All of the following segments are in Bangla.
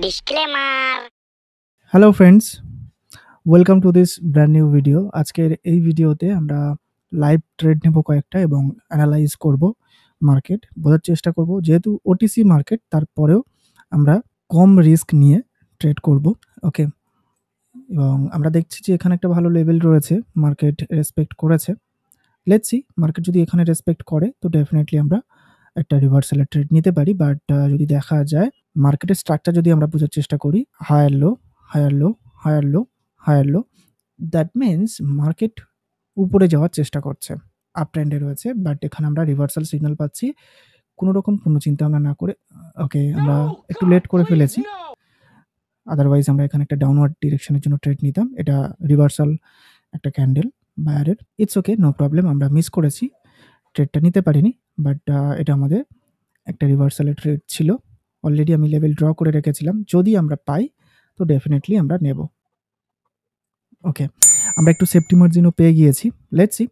Disclaimer. Hello friends, welcome to this brand new video. আজকের এই ভিডিওতে আমরা লাইভ ট্রেড নেব কয়েকটা এবং অ্যানালাইজ করব মার্কেট, বোঝার চেষ্টা করব। যেহেতু ওটিসি মার্কেট, তারপরেও আমরা কম রিস্ক নিয়ে ট্রেড করব। ওকে, এবং আমরা দেখছি যে এখানে একটা ভালো লেভেল রয়েছে, মার্কেট রেসপেক্ট করেছে। লেটস সি, মার্কেট যদি এখানে রেসপেক্ট করে তো ডেফিনেটলি আমরা একটা রিভার্সালের ট্রেড নিতে পারি। বাট যদি দেখা যায় মার্কেটের স্ট্রাকচার যদি আমরা বোঝার চেষ্টা করি, higher low, higher low, higher low, higher low, that means market উপরে যাওয়ার চেষ্টা করছে, আপ ট্রেন্ডে রয়েছে। বাট এখানে আমরা রিভার্সাল সিগন্যাল পাচ্ছি, কোনো রকম কোনো চিন্তা ভাবনা না করে। ওকে, আমরা একটু লেট করে ফেলেছি, আদারওয়াইজ আমরা এখানে একটা ডাউনওয়ার্ড ডিরেকশনের জন্য ট্রেড নিতাম। এটা রিভার্সাল একটা ক্যান্ডেল বায়ারের, ইটস ওকে, নো প্রবলেম। আমরা মিস করেছি, ট্রেডটা নিতে পারিনি। বাট এটা আমাদের একটা রিভার্সালের ট্রেড ছিল। অলরেডি আমি লেভেল ড্র করে রেখেছিলাম, যদি আমরা পাই তো ডেফিনেটলি আমরা নেব। ওকে, আমরা একটু সেফটি মার্জিনও পেয়ে গিয়েছি। লেটস সি,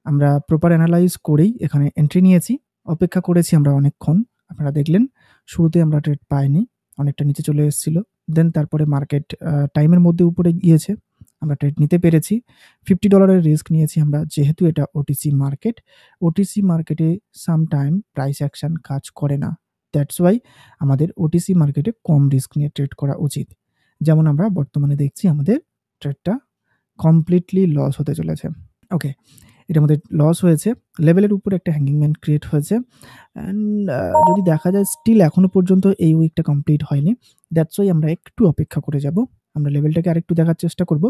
আমরা প্রপার অ্যানালাইজ করেই এখানে এন্ট্রি নিয়েছি। অপেক্ষা করেছি আমরা অনেকক্ষণ, আপনারা দেখলেন শুরুতে আমরা ট্রেড পাইনি, অনেকটা নিচে চলে এসেছিল। দেন তারপরে মার্কেট টাইমের মধ্যে উপরে গিয়েছে, আমরা ট্রেড নিতে পেরেছি। $50 রিস্ক নিয়েছি আমরা, যেহেতু এটা ওটিসি মার্কেট। ওটিসি মার্কেটে সামটাইম প্রাইস অ্যাকশন কাজ করে না, দ্যাটস ওয়াই আমাদের ওটিসি মার্কেটে কম রিস্ক নিয়ে ট্রেড করা উচিত। যেমন আমরা বর্তমানে দেখছি আমাদের ট্রেডটা কমপ্লিটলি লস হতে চলেছে। ওকে, এটা আমাদের লস হয়েছে, লেভেলের উপরে একটা হ্যাঙ্গিং ম্যান ক্রিয়েট হয়েছে। অ্যান্ড যদি দেখা যায় স্টিল এখনো পর্যন্ত এই উইকটা কমপ্লিট হয়নি, দ্যাটস ওয়াই আমরা একটু অপেক্ষা করে যাব। আমরা লেভেলটাকে আরেকটু দেখার চেষ্টা করব।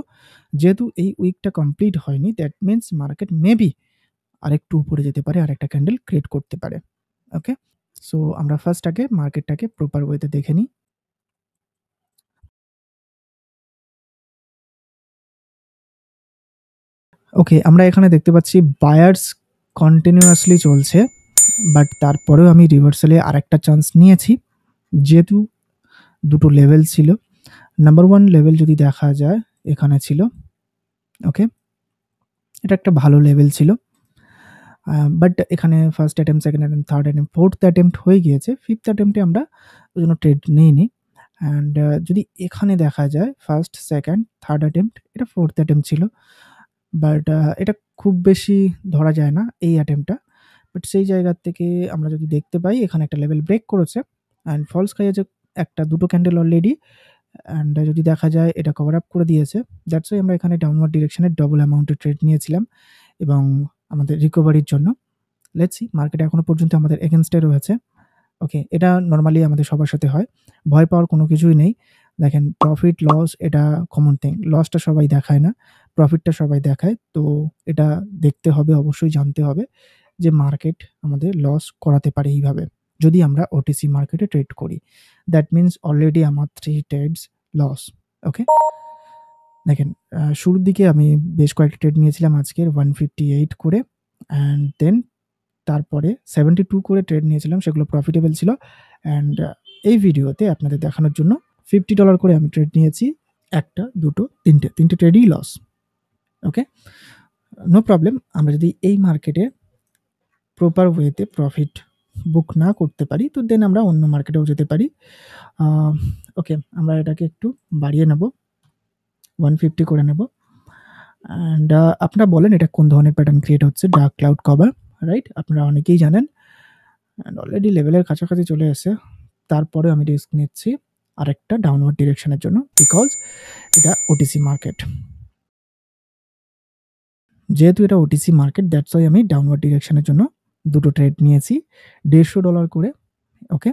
যেহেতু এই উইকটা কমপ্লিট হয়নি, দ্যাট মিনস মার্কেট মেবি আরেকটু উপরে যেতে পারে, আরেকটা ক্যান্ডেল ক্রিয়েট করতে পারে। ওকে, সো আমরা ফার্স্ট আগে মার্কেটটাকে প্রপার ওয়েতে দেখে নিই। ওকে, আমরা এখানে দেখতে পাচ্ছি বায়ার্স কন্টিনিউয়াসলি চলছে, বাট তারপরেও আমি রিভার্সালে আরেকটা চান্স নিয়েছি। যেহেতু দুটো লেভেল ছিল, নাম্বার 1 লেভেল যদি দেখা যায় এখানে ছিল। ওকে, এটা একটা ভালো লেভেল ছিল। বাট এখানে first attempt, second attempt, third attempt, fourth attempt হয়ে গিয়েছে। ফিফথ অ্যাটেম্পটে আমরা ওই জন্য ট্রেড নিইনি। অ্যান্ড যদি এখানে দেখা যায় ফার্স্ট, সেকেন্ড, থার্ড অ্যাটেম্প্ট, এটা ফোর্থ অ্যাটেম্প্ট ছিল। বাট এটা খুব বেশি ধরা যায় না এই অ্যাটেম্পটা। বাট সেই জায়গার থেকে আমরা যদি দেখতে পাই এখানে একটা লেভেল ব্রেক করেছে অ্যান্ড ফলস খাইয়েছে একটা, দুটো ক্যান্ডেল অলরেডি। অ্যান্ড যদি দেখা যায় এটা কভার আপ করে দিয়েছে, দ্যাটস ওয়াই আমরা এখানে ডাউনওয়ার্ড ডিরেকশনে ডবল অ্যামাউন্টের ট্রেড নিয়েছিলাম এবং আমাদের রিকভারির জন্য। লেটস সি, মার্কেট এখনো পর্যন্ত আমাদের এগেনস্টে রয়েছে। ওকে, এটা নর্মালি আমাদের সবার সাথে হয়, ভয় পাওয়ার কোনো কিছুই নেই। দেখেন, প্রফিট লস এটা কমন থিং, লসটা সবাই দেখায় না, প্রফিটটা সবাই দেখায়। তো এটা দেখতে হবে, অবশ্যই জানতে হবে যে মার্কেট আমাদের লস করাতে পারে এইভাবে যদি আমরা ওটিসি মার্কেটে ট্রেড করি। দ্যাট মিনস অলরেডি আমার 3 ট্রেডস লস। ওকে, দেখেন শুরুর দিকে আমি বেশ কয়েকটা ট্রেড নিয়েছিলাম আজকের 158 করে, অ্যান্ড দেন তারপরে 72 করে ট্রেড নিয়েছিলাম, সেগুলো প্রফিটেবল ছিল। অ্যান্ড এই ভিডিওতে আপনাদের দেখানোর জন্য $50 করে আমি ট্রেড নিয়েছি, একটা, দুটো, তিনটে ট্রেডই লস। ওকে, নো প্রবলেম। আমরা যদি এই মার্কেটে প্রপার ওয়েতে প্রফিট বুক না করতে পারি তো দেন আমরা অন্য মার্কেটেও যেতে পারি। ওকে, আমরা এটাকে একটু বাড়িয়ে নেব, 150 করে নেব। অ্যান্ড আপনারা বলেন এটা কোন ধরনের প্যাটার্ন ক্রিয়েট হচ্ছে, ডার্ক ক্লাউড কভার, রাইট? আপনারা অনেকেই জানেন। অ্যান্ড অলরেডি লেভেলের কাছাকাছি চলে এসে, তারপরে আমি রিস্ক নিচ্ছি আরেকটা ডাউনওয়ার্ড ডিরেকশনের জন্য, বিকজ এটা ওটিসি মার্কেট। যেহেতু এটা ওটিসি মার্কেট, দ্যাটস ওয়াই আমি ডাউনওয়ার্ড ডিরেকশনের জন্য দুটো ট্রেড নিয়েছি $150 করে। ওকে,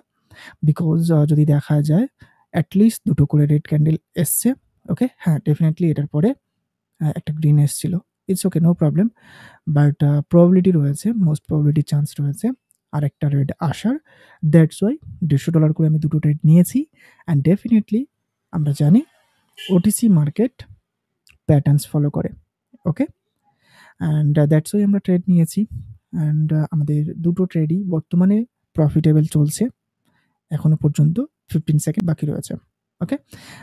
বিকজ যদি দেখা যায় অ্যাটলিস্ট দুটো করে রেড ক্যান্ডেল এসছে। ওকে, হ্যাঁ, ডেফিনেটলি এটার পরে একটা গ্রিন এসছিল। It's okay, no problem. But probability রয়েছে, মোস্ট প্রবাবিলিটি চান্স রয়েছে আরেকটা রেড আসার। দ্যাটস ওয়াই $150 করে আমি দুটো ট্রেড নিয়েছি। অ্যান্ড ডেফিনেটলি আমরা জানি ওটিসি মার্কেট প্যাটার্নস ফলো করে। ওকে, অ্যান্ড দ্যাটস ওয়াই আমরা ট্রেড নিয়েছি। অ্যান্ড আমাদের দুটো ট্রেডই বর্তমানে প্রফিটেবল চলছে, এখনো পর্যন্ত 15 সেকেন্ড বাকি রয়েছে। ওকে,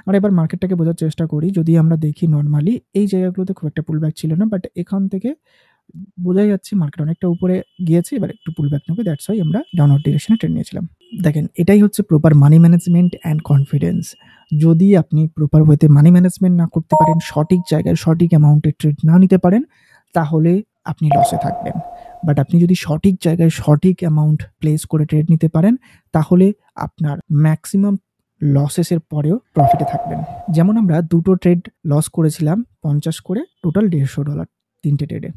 আমরা এবার মার্কেটটাকে বোঝার চেষ্টা করি। যদি আমরা দেখি নর্মালি এই জায়গাগুলোতে খুব একটা পুল ব্যাক ছিল না, বাট এখান থেকে বোঝাই যাচ্ছে মার্কেট অনেকটা উপরে গিয়েছে, এবার একটু পুল ব্যাক নেবে, দ্যাটস ওয়াই আমরা ডাউনওয়ার্ড ডিরেকশনে ট্রেড নিয়েছিলাম। দেখেন এটাই হচ্ছে proper money management and confidence. যদি আপনি প্রপার ওয়েতে মানি ম্যানেজমেন্ট না করতে পারেন, সঠিক জায়গায় সঠিক অ্যামাউন্টে ট্রেড না নিতে পারেন, তাহলে আপনি লসে থাকবেন। বাট আপনি যদি সঠিক জায়গায় সঠিক অ্যামাউন্ট প্লেস করে ট্রেড নিতে পারেন, তাহলে আপনার ম্যাক্সিমাম লসেসের পরেও প্রফিটে থাকবেন। যেমন আমরা দুটো ট্রেড লস করেছিলাম 50 করে, টোটাল $150 তিনটে ট্রেডে।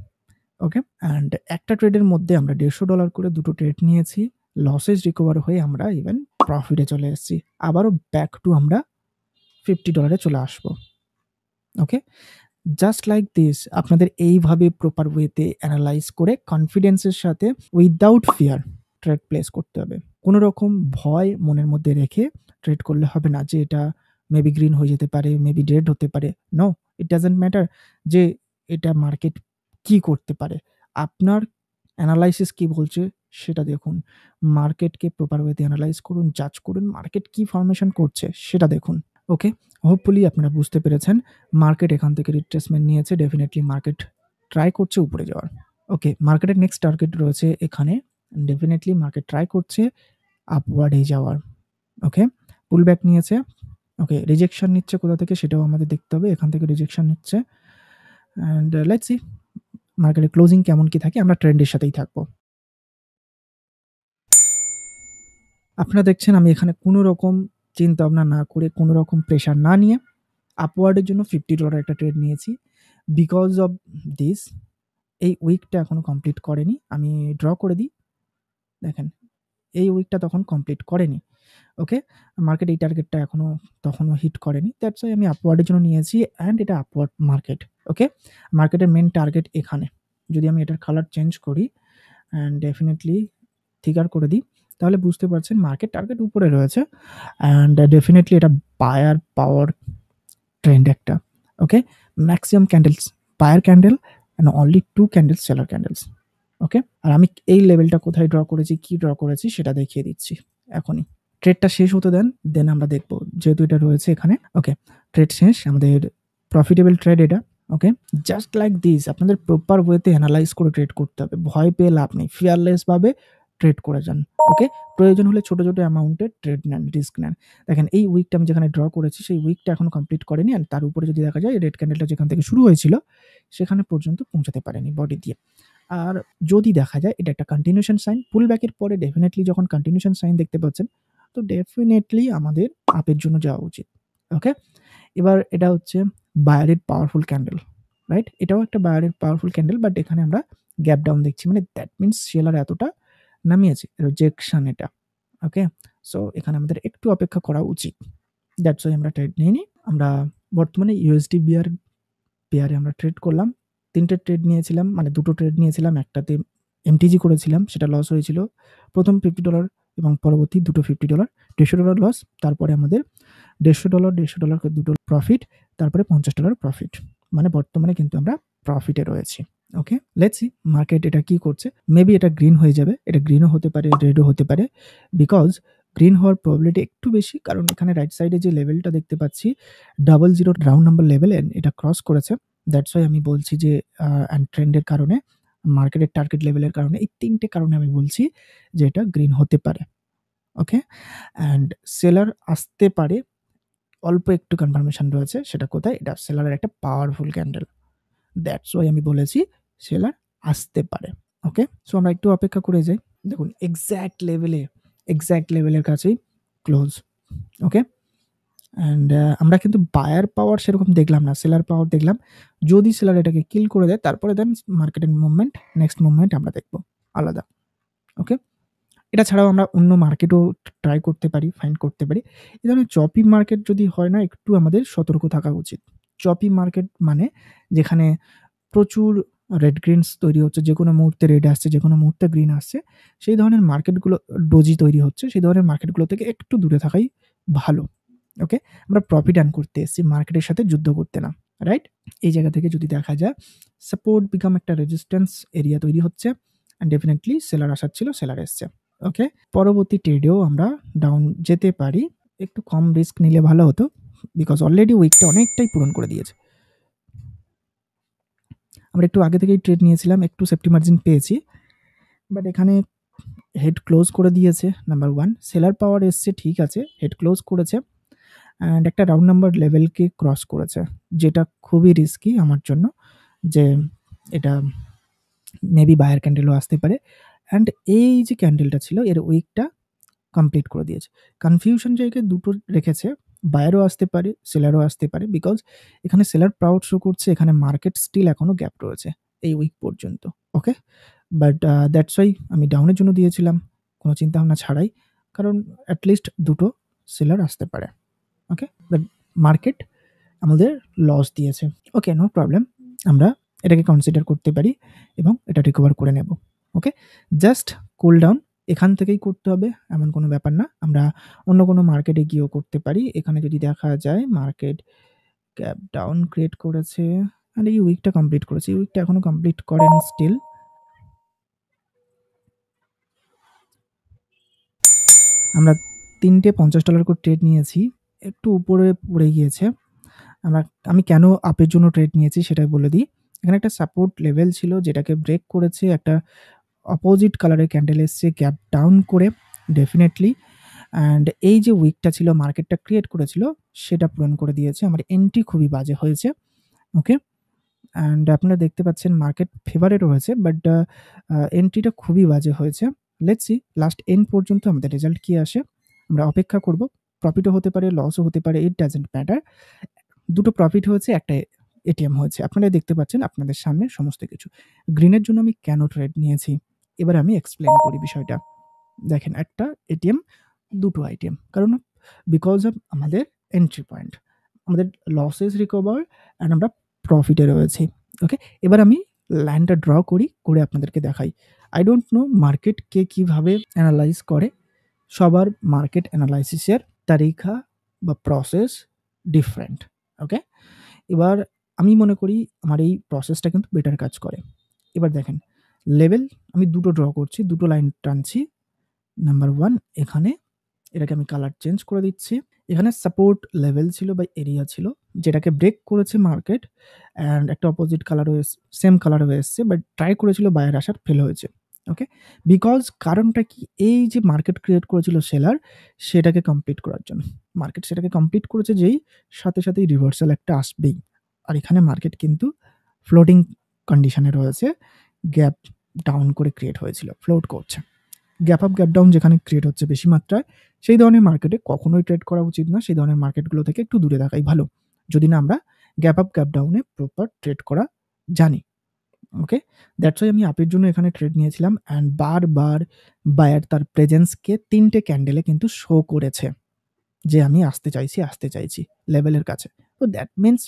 ওকে, অ্যান্ড একটা ট্রেডের মধ্যে আমরা $150 করে দুটো ট্রেড নিয়েছি, লসেস রিকভার হয়ে আমরা ইভেন প্রফিটে চলে এসেছি, আবারও ব্যাক টু আমরা $50 চলে আসবো। ওকে, জাস্ট লাইক দিস আপনাদের এইভাবে প্রপার ওয়েতে অ্যানালাইজ করে কনফিডেন্সের সাথে উইদাউট ফিয়ার ট্রেড প্লেস করতে হবে। কোনো রকম ভয় মনের মধ্যে রেখে ট্রেড করলে হবে না যে এটা মেবি গ্রিন হয়ে যেতে পারে, মেবি রেড হতে পারে। নো, ইট ডাজেন্ট ম্যাটার যে এটা মার্কেট কি করতে পারে। আপনার অ্যানালাইসিস কি বলছে সেটা দেখুন, মার্কেটকে প্রপার ওয়েতে অ্যানালাইজ করুন, জাজ করুন, মার্কেট কি ফরমেশন করছে সেটা দেখুন। ওকে, হোপফুলি আপনারা বুঝতে পেরেছেন। মার্কেট এখান থেকে রিট্রেসমেন্ট নিয়েছে, ডেফিনেটলি মার্কেট ট্রাই করছে উপরে যাওয়ার। ওকে, মার্কেটের নেক্সট টার্গেট রয়েছে এখানে, ডেফিনেটলি মার্কেট ট্রাই করছে আপওয়ার্ডে যাওয়ার। ওকে, পুল ব্যাক নিয়েছে। ওকে, রিজেকশন নিচ্ছে কোথা থেকে সেটাও আমাদের দেখতে হবে, এখান থেকে রিজেকশন নিচ্ছে। অ্যান্ড লেটস সি মার্কেটের ক্লোজিং কেমন কি থাকে, আমরা ট্রেন্ডের সাথেই থাকবো। আপনারা দেখছেন আমি এখানে কোনো রকম চিন্তা ভাবনা না করে, কোনো রকম প্রেশার না নিয়ে আপওয়ার্ডের জন্য $50 একটা ট্রেড নিয়েছি। বিকজ অফ দিস এই উইকটা এখনো কমপ্লিট করেনি, আমি ড্র করে দিই। দেখেন এই উইকটা তখন কমপ্লিট করেনি। ওকে, মার্কেট এই টার্গেটটা তখনও হিট করেনি, দ্যাটস ওয়াই আমি আপওয়ার্ডের জন্য নিয়েছি। অ্যান্ড এটা আপওয়ার্ড মার্কেট। ওকে, মার্কেটের মেন টার্গেট এখানে। যদি আমি এটার কালার চেঞ্জ করি অ্যান্ড ডেফিনেটলি থিকার করে দিই, তাহলে বুঝতে পারছেন মার্কেট টার্গেট উপরে রয়েছে। অ্যান্ড ডেফিনেটলি এটা বায়ার পাওয়ার ট্রেন্ড একটা। Okay, maximum candles buyer candle and only 2 candles seller candles. Okay, আর আমি এই লেভেলটা কোথায় ড্র করেছি, কি ড্র করেছি সেটা দেখিয়ে দিচ্ছি এখনই। ট্রেডটা শেষ হতে দেন আমরা দেখব, যেহেতু এটা রয়েছে এখানে। ওকে, ট্রেড শেষ, আমাদের প্রফিটেবল ট্রেড এটা। ওকে, জাস্ট লাইক দিস আপনাদের প্রপার ওয়েতে অ্যানালাইজ করে ট্রেড করতে হবে, ভয় পেয়ে লাভ নেই, ফিয়ারলেসভাবে ট্রেড করে যান। ওকে, প্রয়োজন হলে ছোটো ছোটো অ্যামাউন্টের ট্রেড নেন, রিস্ক নেন। দেখেন এই উইকটা আমি যেখানে ড্র করেছি সেই উইকটা এখনো কমপ্লিট করেনি, আর তার উপরে যদি দেখা যায় রেড ক্যান্ডেলটা যেখান থেকে শুরু হয়েছিল সেখানে পর্যন্ত পৌঁছাতে পারেনি বডি দিয়ে। আর যদি দেখা যায় এটা একটা কন্টিনিউশন সাইন, পুল ব্যাকের পরে ডেফিনেটলি যখন কন্টিনিউশন সাইন দেখতে পাচ্ছেন, তো ডেফিনেটলি আমাদের আপের জন্য যাওয়া উচিত। ওকে, এবার এটা হচ্ছে বায়ারের পাওয়ারফুল ক্যান্ডেল, রাইট? এটাও একটা বায়ারের পাওয়ারফুল ক্যান্ডেল, বাট এখানে আমরা গ্যাপ ডাউন দেখছি, মানে দ্যাট মিনস সেলার এতটা নামিয়েছে, রিজেকশন এটা। ওকে, সো এখানে আমাদের একটু অপেক্ষা করা উচিত, দ্যাটস ওয়াই আমরা ট্রেড নিইনি। আমরা বর্তমানে ইউএসডি বিআর পেয়ারে আমরা ট্রেড করলাম, 3টে ট্রেড নিয়েছিলাম, মানে 2টো ট্রেড নিয়েছিলাম, একটাতে এমটিজি করেছিলাম, সেটা লস হয়েছিল। প্রথম $50 এবং পরবর্তী দুটো $50, $150 লস। তারপরে আমাদের $150 দুটো প্রফিট, তারপরে $50 প্রফিট। মানে বর্তমানে কিন্তু আমরা প্রফিটে রয়েছি। ওকে, লেটস সি মার্কেট এটা কি করছে। মেবি এটা গ্রিন হয়ে যাবে, এটা গ্রিনও হতে পারে, রেডও হতে পারে, বিকজ গ্রিন হওয়ার প্রবাবিলিটি একটু বেশি, কারণ এখানে রাইট সাইডে যে লেভেলটা দেখতে পাচ্ছি 00 রাউন্ড নাম্বার লেভেল, এটা ক্রস করেছে। দ্যাটস ওয়াই আমি বলছি যে ট্রেন্ডের কারণে, মার্কেটের টার্গেট লেভেলের কারণে, এই 3টে কারণে আমি বলছি যে এটা গ্রিন হতে পারে। ওকে, অ্যান্ড সেলার আসতে পারে, অল্প একটু কনফার্মেশন রয়েছে, সেটা কোথায়, এটা সেলারের একটা পাওয়ারফুল ক্যান্ডেল, দ্যাটস ওয়াই আমি বলেছি সেলার আসতে পারে। ওকে, সো আমরা একটু অপেক্ষা করে যাই। দেখুন এক্স্যাক্ট লেভেলের কাছেই ক্লোজ। ওকে, অ্যান্ড আমরা কিন্তু বায়ার পাওয়ার সেরকম দেখলাম না, সেলার পাওয়ার দেখলাম। যদি সেলার এটাকে কিল করে দেয়, তারপরে দেন মার্কেটের মুভমেন্ট, নেক্সট মুভমেন্ট আমরা দেখব আলাদা। ওকে, এটা ছাড়াও আমরা অন্য মার্কেটও ট্রাই করতে পারি, ফাইন্ড করতে পারি। এই ধরনের চপি মার্কেট যদি হয় না, একটু আমাদের সতর্ক থাকা উচিত। চপি মার্কেট মানে যেখানে প্রচুর রেড গ্রিনস তৈরি হচ্ছে, যে কোনো মুহূর্তে রেড আসছে, যে কোনো মুহূর্তে গ্রিন আসছে, সেই ধরনের মার্কেটগুলো, ডোজি তৈরি হচ্ছে, সেই ধরনের মার্কেটগুলো থেকে একটু দূরে থাকাই ভালো। ওকে, আমরা প্রফিট আর্ন করতে এসেছি, মার্কেটের সাথে যুদ্ধ করতে না, রাইট? এই জায়গা থেকে যদি দেখা যায় সাপোর্ট বিকাম একটা রেজিস্ট্যান্স এরিয়া তৈরি হচ্ছে, অ্যান্ড ডেফিনেটলি সেলার আসার ছিল, সেলার এসছে। ওকে, পরবর্তী ট্রেডেও আমরা ডাউন যেতে পারি, একটু কম রিস্ক নিলে ভালো হতো, বিকজ অলরেডি উইকটা অনেকটাই পূরণ করে দিয়েছে। আমরা একটু আগে থেকেই ট্রেড নিয়েছিলাম, একটু সেফটি মার্জিন পেয়েছি, বাট এখানে হেড ক্লোজ করে দিয়েছে। নাম্বার 1 সেলার পাওয়ার এসছে, ঠিক আছে, হেড ক্লোজ করেছে অ্যান্ড একটা রাউন্ড নাম্বার লেভেলকে ক্রস করেছে, যেটা খুবই রিস্কি আমার জন্য, যে এটা মেবি বায়ার ক্যান্ডেলও আসতে পারে। অ্যান্ড এই যে ক্যান্ডেলটা ছিল এর উইকটা কমপ্লিট করে দিয়েছে। কনফিউশন জায়গায় দুটো রেখেছে, বায়ারও আসতে পারে, সেলারও আসতে পারে, বিকজ এখানে সেলার প্রাউড শো করছে, এখানে মার্কেট স্টিল এখনো গ্যাপ রয়েছে এই উইক পর্যন্ত। ওকে, বাট দ্যাটস ওয়াই আমি ডাউনের জন্য দিয়েছিলাম কোনো চিন্তা ভাবনা ছাড়াই, কারণ অ্যাটলিস্ট দুটো সেলার আসতে পারে। ওকে, বাট মার্কেট আমাদের লস দিয়েছে। ওকে, নো প্রবলেম, আমরা এটাকে কনসিডার করতে পারি এবং এটা রিকভার করে নেব। ওকে, জাস্ট কুল ডাউন এখান থেকেই করতে হবে এমন কোনো ব্যাপার না, আমরা অন্য কোনো মার্কেটে গিয়েও করতে পারি। এখানে যদি দেখা যায় মার্কেট গ্যাপ ডাউন ক্রিয়েট করেছে অ্যান্ড এই উইকটা কমপ্লিট করেছে, এই উইকটা এখনো কমপ্লিট করেনি স্টিল। আমরা $3.50 করে ট্রেড নিয়েছি, একটু উপরে পড়ে গিয়েছে। আমি কেন আপের জন্য ট্রেড নিয়েছি সেটা বলে দিই। এখানে একটা সাপোর্ট লেভেল ছিল যেটাকে ব্রেক করেছে, একটা অপোজিট কালারের ক্যান্ডেল এসছে গ্যাপ ডাউন করে ডেফিনেটলি, অ্যান্ড এই যে উইকটা ছিল মার্কেটটা ক্রিয়েট করেছিল সেটা পূরণ করে দিয়েছে। আমার এন্ট্রি খুবই বাজে হয়েছে। ওকে, অ্যান্ড আপনারা দেখতে পাচ্ছেন মার্কেট ফেভারে রয়েছে, বাট এন্ট্রিটা খুবই বাজে হয়েছে। লেটস সি লাস্ট এন্ড পর্যন্ত আমাদের রেজাল্ট কি আসে, আমরা অপেক্ষা করব। প্রফিটও হতে পারে, লসও হতে পারে, ইট ডাজেন্ট ম্যাটার। দুটো প্রফিট হয়েছে, একটা এটিএম হয়েছে, আপনারা দেখতে পাচ্ছেন আপনাদের সামনে সমস্ত কিছু। গ্রিনের জন্য আমি কেন ট্রেড নিয়েছি এবার আমি এক্সপ্লেন করি বিষয়টা। দেখেন, একটা এটিএম, দুটো আইটিএম, কারণ বিকজ অফ আমাদের এন্ট্রি পয়েন্ট, আমাদের লসেস রিকভার অ্যান্ড আমরা প্রফিটে রয়েছি। ওকে, এবার আমি লাইনটা ড্র করে আপনাদেরকে দেখাই। আই ডোন্ট নো মার্কেট কে কীভাবে অ্যানালাইজ করে, সবার মার্কেট অ্যানালাইসিসের তারিখা বা প্রসেস ডিফারেন্ট। ওকে, এবার আমি মনে করি আমার এই প্রসেসটা কিন্তু বেটার কাজ করে। এবার দেখেন, লেভেল আমি দুটো ড্র করছি, দুটো লাইন টানছি। নাম্বার 1 এখানে, এটাকে আমি কালার চেঞ্জ করে দিচ্ছি। এখানে সাপোর্ট লেভেল ছিল বা এরিয়া ছিল যেটাকে ব্রেক করেছে মার্কেট, অ্যান্ড একটা অপোজিট কালারও সেম কালারও এসছে, বাট ট্রাই করেছিল বায়ার আসার, ফেল হয়েছে। ওকে, বিকজ কারণটা কি, এই যে মার্কেট ক্রিয়েট করেছিল সেলার সেটাকে কমপ্লিট করার জন্য, মার্কেট সেটাকে কমপ্লিট করেছে, যেই সাথে সাথেই রিভার্সাল একটা আসবেই। আর এখানে মার্কেট কিন্তু ফ্লোটিং কন্ডিশনে রয়েছে, গ্যাপ ডাউন করে ক্রিয়েট হয়েছিল, ফ্লোট করছে। গ্যাপ আপ গ্যাপ ডাউন যেখানে ক্রিয়েট হচ্ছে বেশি মাত্রায়, সেই ধরনের মার্কেটে কখনোই ট্রেড করা উচিত না, সেই ধরনের মার্কেটগুলো থেকে একটু দূরে থাকাই ভালো, যদি না আমরা গ্যাপ আপ গ্যাপ ডাউনে প্রপার ট্রেড করা জানি। ওকে, দ্যাটস ওয়াই আমি আপের জন্য এখানে ট্রেড নিয়েছিলাম, অ্যান্ড বারবার বায়ার তার প্রেজেন্সকে 3টে ক্যান্ডেলে কিন্তু শো করেছে যে আমি আসতে চাইছি লেভেলের কাছে। তো দ্যাট মিনস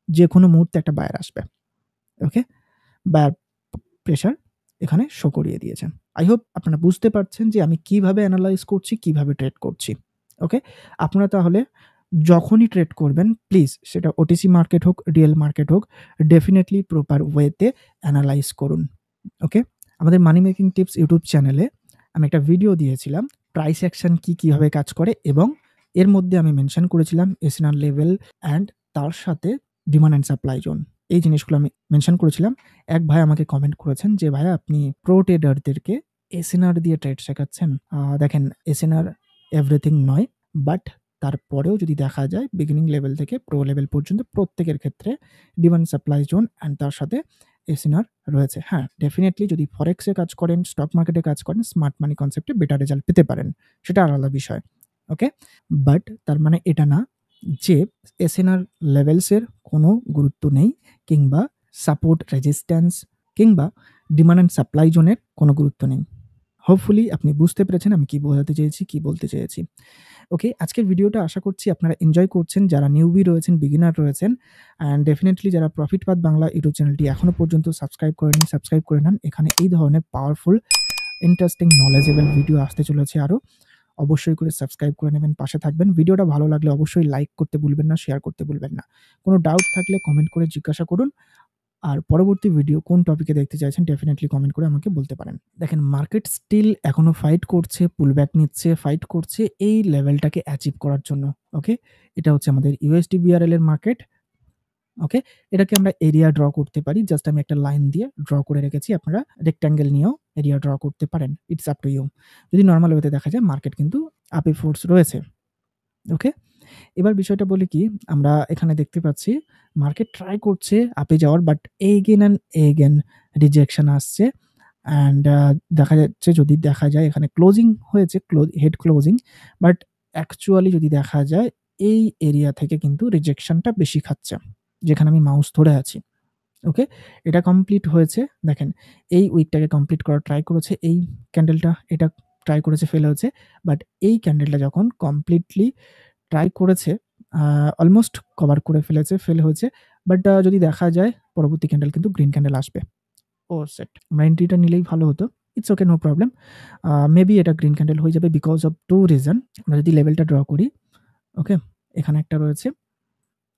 যে কোনো মুহূর্তে একটা বায়ার আসবে। ওকে, বায়ার প্রেশার এখানে শো করিয়ে দিয়েছেন। আই হোপ আপনারা বুঝতে পারছেন যে আমি কিভাবে অ্যানালাইজ করছি, কিভাবে ট্রেড করছি। ওকে, আপনারা তাহলে যখনই ট্রেড করবেন প্লিজ, সেটা ওটিসি মার্কেট হোক, রিয়েল মার্কেট হোক, ডেফিনেটলি প্রপার ওয়েতে অ্যানালাইজ করুন। ওকে, আমাদের মানি মেকিং টিপস ইউটিউব চ্যানেলে আমি একটা ভিডিও দিয়েছিলাম প্রাইস অ্যাকশন কিভাবে কাজ করে, এবং এর মধ্যে আমি মেনশন করেছিলাম এসএনআর লেভেল অ্যান্ড তার সাথে ডিমান্ড অ্যান্ড সাপ্লাই জোন, এই জিনিসগুলো আমি মেনশন করেছিলাম। এক ভাই আমাকে কমেন্ট করেছেন যে ভাইয়া আপনি প্রো ট্রেডারদেরকে এসএনআর দিয়ে ট্রেড শেখাচ্ছেন। দেখেন, এসএনআর এভরিথিং নয়, বাট তারপরেও যদি দেখা যায় বিগিনিং লেভেল থেকে প্রো লেভেল পর্যন্ত প্রত্যেকের ক্ষেত্রে ডিমান্ড সাপ্লাই জোন অ্যান্ড তার সাথে এসএনআর রয়েছে। হ্যাঁ, ডেফিনেটলি যদি ফরেক্সে কাজ করেন, স্টক মার্কেটে কাজ করেন, স্মার্ট মানি কনসেপ্টে বেটার রেজাল্ট পেতে পারেন, সেটা আলাদা বিষয়। ওকে, বাট তার মানে এটা না যে এসএনআর লেভেলসের কোনো গুরুত্ব নেই, কিংবা সাপোর্ট রেজিস্ট্যান্স কিংবা ডিমান্ড অ্যান্ড সাপ্লাই জোনের কোনো গুরুত্ব নেই। হোপফুলি আপনি বুঝতে পেরেছেন আমি কি বোঝাতে চেয়েছি, কি বলতে চেয়েছি। ওকে, আজকের ভিডিওটা আশা করছি আপনারা এনজয় করছেন, যারা নিউবি রয়েছেন, বিগিনার রয়েছেন, অ্যান্ড ডেফিনেটলি যারা প্রফিট পাথ বাংলা ইউটিউব চ্যানেলটি এখনও পর্যন্ত সাবস্ক্রাইব করেনি, সাবস্ক্রাইব করে নেন। এখানে এই ধরনের পাওয়ারফুল, ইন্টারেস্টিং, নলেজেবল ভিডিও আসতে চলেছে আরও। অবশ্যই করে সাবস্ক্রাইব করে নেবেন, পাশে থাকবেন। ভিডিওটা ভালো লাগলে অবশ্যই লাইক করতে ভুলবেন না, শেয়ার করতে ভুলবেন না। কোনো ডাউট থাকলে কমেন্ট করে জিজ্ঞাসা করুন। আর পরবর্তী ভিডিও কোন টপিকে দেখতে চাইছেন ডেফিনেটলি কমেন্ট করে আমাকে বলতে পারেন। দেখেন, মার্কেট স্টিল এখনো ফাইট করছে, পুলব্যাক নিচ্ছে, ফাইট করছে এই লেভেলটাকে অ্যাচিভ করার জন্য। ওকে, এটা হচ্ছে আমাদের ইউএসডি বিআরএল এর মার্কেট, ওকে? এটাকে আমরা এরিয়া ড্র করতে পারি। জাস্ট আমি একটা লাইন দিয়ে ড্র করে রেখেছি। আপনারা রেক্টেঙ্গেল নিয়েও এরিয়া ড্র করতে পারেন। It's up to you. যদি নরমাল ওয়েতে দেখা যায় মার্কেট কিন্তু আপে ফোর্স রয়েছে। ওকে? এবার বিষয়টা বলি কি, আমরা এখানে দেখতে পাচ্ছি মার্কেট ট্রাই করছে আপে যাওয়ার, but again and again rejection আসছে। অ্যান্ড দেখা যাচ্ছে, যদি দেখা যায় এখানে ক্লোজিং হয়েছে, হেড ক্লোজিং, বাট অ্যাকচুয়ালি যদি দেখা যায় এই এরিয়া থেকে কিন্তু রিজেকশনটা বেশি খাচ্ছে, যেখানে আমি মাউস ধরে আছি। ওকে? এটা কমপ্লিট হয়েছে। দেখেন, এই উইকটাকে কমপ্লিট করার ট্রাই করেছে, এই ক্যান্ডেলটা এটা ট্রাই করেছে, ফেল হয়েছে। বাট এই ক্যান্ডেলটা যখন কমপ্লিটলি ট্রাই করেছে, অলমোস্ট কভার করে ফেলেছে, ফেল হয়েছে। বাট যদি দেখা যায় পরবর্তী ক্যান্ডেল কিন্তু গ্রিন ক্যান্ডেল আসবে। ও সেট, আমরা এন্ট্রিটা নিলেই ভালো হতো। It's okay, no problem. Maybe এটা গ্রিন ক্যান্ডেল হয়ে যাবে বিকজ অফ 2 রিজন। আমরা যদি লেভেলটা ড্র করি, ওকে? এখানে একটা রয়েছে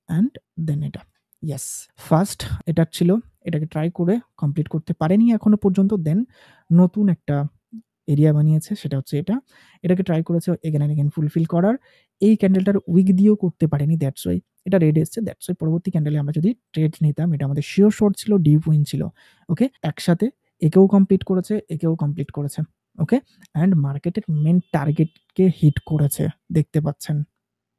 অ্যান্ড দেন এটা। ইয়েস, ফার্স্ট এটা ছিল, এটাকে ট্রাই করে কমপ্লিট করতে পারেনি এখনো পর্যন্ত। দেন নতুন একটা এরিয়া বানিয়েছে, সেটা হচ্ছে এটা। এটাকে ট্রাই করেছে এগেন অ্যান্ড এগেন ফুলফিল করার। এই ক্যান্ডেলটার উইক দিয়েও করতে পারেনি, দ্যাটস ওয়াই এটা রেড এসছে। দ্যাটস ওয়াই পরবর্তী ক্যান্ডেলে আমরা যদি ট্রেড নিতাম, এটা আমাদের শিওর শর্ট ছিল, ডিপ উইন ছিল। ওকে? একসাথে একেও কমপ্লিট করেছে, একেও কমপ্লিট করেছে। ওকে? অ্যান্ড মার্কেটের মেন টার্গেটকে হিট করেছে, দেখতে পাচ্ছেন।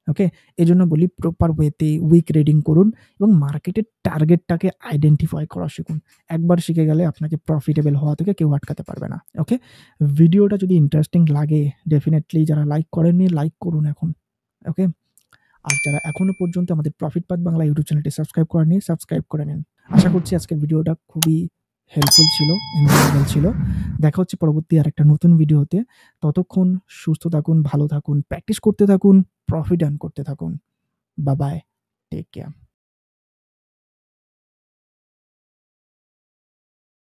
ওকে? এজন্য বলি প্রপার ওয়েতে উইক রিডিং করুন এবং মার্কেটের টার্গেটটাকে আইডেন্টিফাই করা শিখুন। একবার শিখে গেলে আপনাকে প্রফিটেবল হওয়া থেকে কেউ আটকাতে পারবে না। ওকে? ভিডিওটা যদি ইন্টারেস্টিং লাগে, ডেফিনিটলি যারা লাইক করেননি লাইক করুন এখন। ওকে? আর যারা এখনো পর্যন্ত আমাদের প্রফিট পাথ বাংলা ইউটিউব চ্যানেলটি সাবস্ক্রাইব করেননি, সাবস্ক্রাইব করে নিন। আশা করছি আজকের ভিডিওটা খুবই হেল্পফুল ছিল, এনজয়েবল ছিল। দেখা হচ্ছে পরবর্তী আরেকটা নতুন ভিডিওতে। ততক্ষণ সুস্থ থাকুন, ভালো থাকুন, প্র্যাকটিস করতে থাকুন, প্রফিট আর্ন করতে থাকুন। Bye bye. Take care.